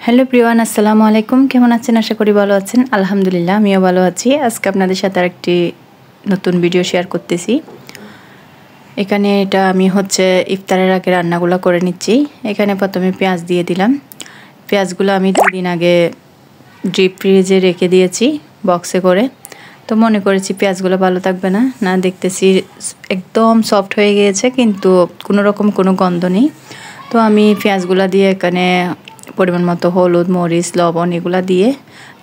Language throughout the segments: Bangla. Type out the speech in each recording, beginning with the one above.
হ্যালো প্রিয়ান, আসসালামু আলাইকুম। কেমন আছেন? আশা করি ভালো আছেন। আলহামদুলিল্লাহ, আমিও ভালো আছি। আজকে আপনাদের সাথে আরেকটি নতুন ভিডিও শেয়ার করতেছি। এখানে এটা আমি ইফতারের আগে রান্নাগুলো করে নিচ্ছি। এখানে প্রথমে পেঁয়াজ দিয়ে দিলাম। পেঁয়াজগুলো আমি 2 দিন আগে ডিপ ফ্রিজে রেখে দিয়েছি বক্সে করে। তো মনে করেছি পেঁয়াজগুলো ভালো থাকবে না, দেখতেছি একদম সফট হয়ে গিয়েছে, কিন্তু কোনো গন্ধ নেই। তো আমি পেঁয়াজগুলো দিয়ে এখানে পরিমাণ মতো হলুদ, মরিচ, লবণ এগুলা দিয়ে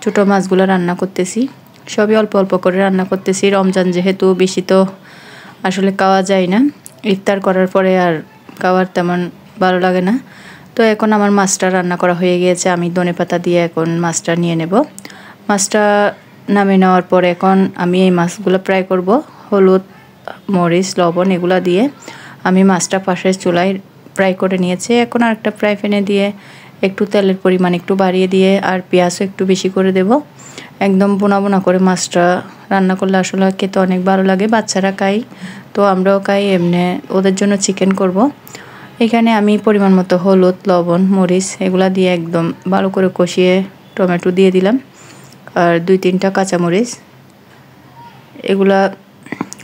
ছোটো মাছগুলো রান্না করতেছি। সবই অল্প অল্প করে রান্না করতেছি। রমজান যেহেতু বেশি তো আসলে খাওয়া যায় না, ইফতার করার পরে আর খাওয়ার তেমন ভালো লাগে না। তো এখন আমার মাছটা রান্না করা হয়ে গিয়েছে। আমি ধনেপাতা দিয়ে এখন মাছটা নিয়ে নেব। মাছটা নামিয়ে নেওয়ার পরে এখন আমি এই মাছগুলো ফ্রাই করব। হলুদ, মরিচ, লবণ এগুলো দিয়ে আমি মাছটা পাশের চুলায় ফ্রাই করে নিয়েছি। এখন আরেকটা ফ্রাই প্যানে দিয়ে একটু তেলের পরিমাণ একটু বাড়িয়ে দিয়ে আর পেঁয়াজও একটু বেশি করে দেব। একদম বোনা বোনা করে মাছটা রান্না করলে আসলে খেতে অনেক ভালো লাগে। বাচ্চারা খায়, তো আমরাও খাই। এমনি ওদের জন্য চিকেন করব। এখানে আমি পরিমাণ মতো হলুদ, লবণ, মরিচ এগুলা দিয়ে একদম ভালো করে কষিয়ে টমেটো দিয়ে দিলাম আর 2-3টা কাঁচামরিচ। এগুলা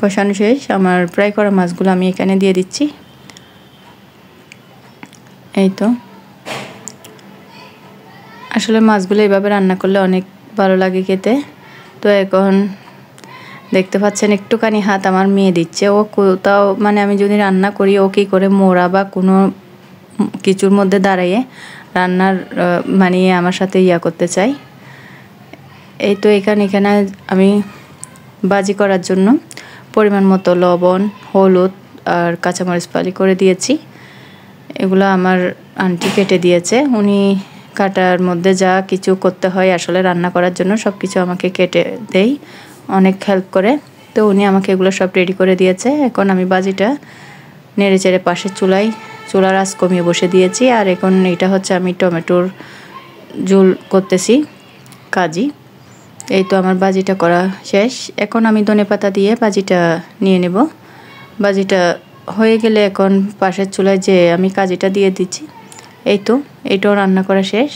কষানো শেষ। আমার ফ্রাই করা মাছগুলো আমি এখানে দিয়ে দিচ্ছি। এই তো আসলে মাছগুলো এইভাবে রান্না করলে অনেক ভালো লাগে খেতে। তো এখন দেখতে পাচ্ছেন একটুখানি হাত আমার মেয়ে দিচ্ছে। ও কোথাও আমি যদি রান্না করি, ও কী করে মোড়া বা কোনো কিছুর মধ্যে দাঁড়িয়ে রান্নার আমার সাথে করতে চাই। এই তো এখানে আমি ভাজি করার জন্য পরিমাণ মতো লবণ, হলুদ আর কাঁচামরিচ ফালি করে দিয়েছি। এগুলো আমার আন্টি কেটে দিয়েছে। উনি কাটার মধ্যে যা কিছু করতে হয় আসলে রান্না করার জন্য সব কিছু আমাকে কেটে দেয়, অনেক হেল্প করে। তো উনি আমাকে এগুলো সব রেডি করে দিয়েছে। এখন আমি ভাজিটা নেড়ে চেড়ে পাশের চুলার আঁচ কমিয়ে বসে দিয়েছি। আর এখন এটা আমি টমেটোর ঝোল করতেছি কাজি। এই তো আমার ভাজিটা করা শেষ। এখন আমি ধনেপাতা দিয়ে ভাজিটা নিয়ে নেব। ভাজিটা হয়ে গেলে এখন পাশের চুলায় যে আমি কাজিটা দিয়ে দিচ্ছি। এই তো এইটাও রান্না করা শেষ।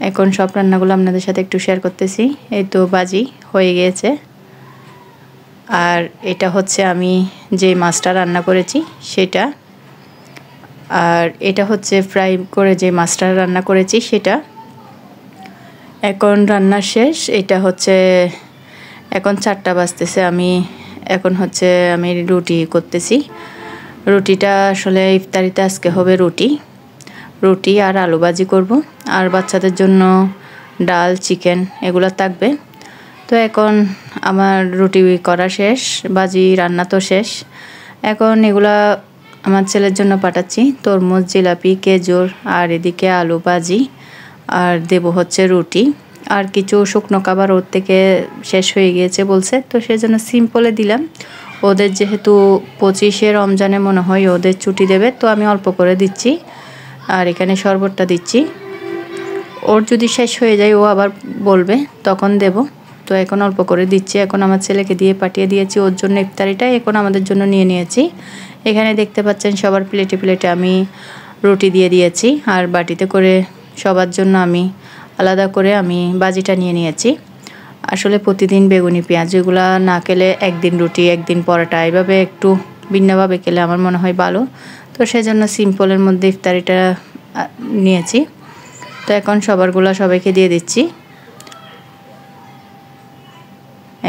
এখন সব রান্নাগুলো আপনাদের সাথে একটু শেয়ার করতেছি। এই তো ভাজি হয়ে গিয়েছে। আর এটা আমি যে মাছটা রান্না করেছি সেটা, আর এটা ফ্রাই করে যে মাছটা রান্না করেছি সেটা। এখন রান্না শেষ। এটা এখন 4টা বাজতেছে। আমি এখন আমি রুটি করতেছি। রুটিটা আসলে ইফতারিতে আজকে হবে রুটি আর আলু ভাজি করব। আর বাচ্চাদের জন্য ডাল, চিকেন এগুলো থাকবে। তো এখন আমার রুটি করা শেষ, ভাজি রান্না তো শেষ। এখন এগুলা আমার ছেলের জন্য পাঠাচ্ছি। তরমুজ, জিলাপি, খেজুর আর এদিকে আলু ভাজি আর দেব রুটি। আর কিছু শুকনো খাবার ওর থেকে শেষ হয়ে গিয়েছে বলছে, তো সেজন্য সিম্পলে দিলাম। ওদের যেহেতু 25শে রমজানে মনে হয় ওদের ছুটি দেবে, তো আমি অল্প করে দিচ্ছি। আর এখানে শরবতটা দিচ্ছি। ওর যদি শেষ হয়ে যায় ও আবার বলবে, তখন দেব। তো এখন অল্প করে দিচ্ছি। এখন আমার ছেলেকে দিয়ে পাঠিয়ে দিয়েছি ওর জন্য ইফতারিটা। এখন আমাদের জন্য নিয়ে নিয়েছি। এখানে দেখতে পাচ্ছেন সবার প্লেটে প্লেটে আমি রুটি দিয়ে দিয়েছি। আর বাটিতে করে সবার জন্য আমি আলাদা করে আমি ভাজিটা নিয়ে নিয়েছি। আসলে প্রতিদিন বেগুনি পেঁয়াজ এগুলো না খেলে একদিন রুটি একদিন পরোটা এইভাবে একটু ভিন্নভাবে খেলে আমার মনে হয় ভালো। তো সেজন্য সিম্পলের মধ্যে ইফতারিটা নিয়েছি। তো এখন সবাইকে দিয়ে দিচ্ছি।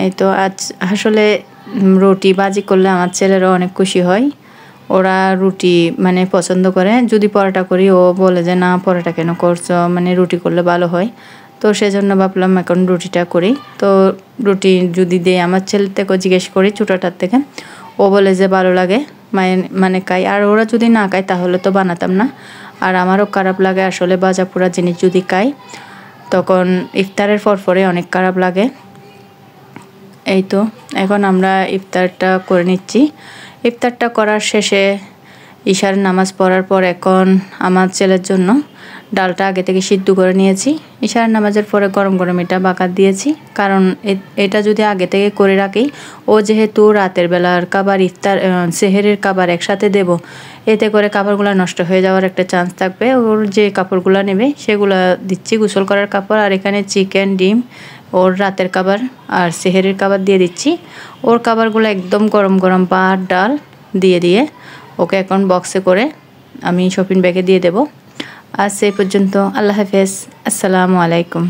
এই তো আজ আসলে রুটি ভাজি করলে আমার ছেলেরা অনেক খুশি হয়। ওরা রুটি পছন্দ করে। যদি পরোটা করি ও বলে যে না, পরোটা কেন করছো, রুটি করলে ভালো হয়। তো সেজন্য ভাবলাম এখন রুটিটা করি। তো রুটি যদি দিই, আমার ছেলের থেকেও জিজ্ঞেস করি ছোটোটার থেকে, ও বলে যে ভালো লাগে, খাই। আর ওরা যদি না খায় তাহলে তো বানাতাম না। আর আমারও খারাপ লাগে আসলে ভাজা পোড়া জিনিস যদি খাই, তখন ইফতারের পরে অনেক খারাপ লাগে। এই তো এখন আমরা ইফতারটা করে নিচ্ছি। ইফতারটা করার শেষে ইশার নামাজ পড়ার পর এখন আমার ছেলের জন্য ডালটা আগে থেকে সিদ্ধ করে নিয়েছি। ইশার নামাজের পরে গরম গরম এটা বাগার দিয়েছি, কারণ এটা যদি আগে থেকে করে রাখি, ও যেহেতু রাতের বেলার খাবার ইফতার সেহেরের খাবার একসাথে দেব, এতে করে কাপড়গুলো নষ্ট হয়ে যাওয়ার একটা চান্স থাকবে। ওর যে কাপড়গুলো নেবে সেগুলো দিচ্ছি, গোসল করার কাপড়। আর এখানে চিকেন, ডিম, ওর রাতের খাবার আর সেহেরের খাবার দিয়ে দিচ্ছি। ওর খাবারগুলো একদম গরম গরম ভাত ডাল দিয়ে ওকে এখন বক্সে করে আমি শপিং ব্যাগে দিয়ে দেব। আজ সেই পর্যন্ত, আল্লাহ হাফেজ, আসসালামু আলাইকুম।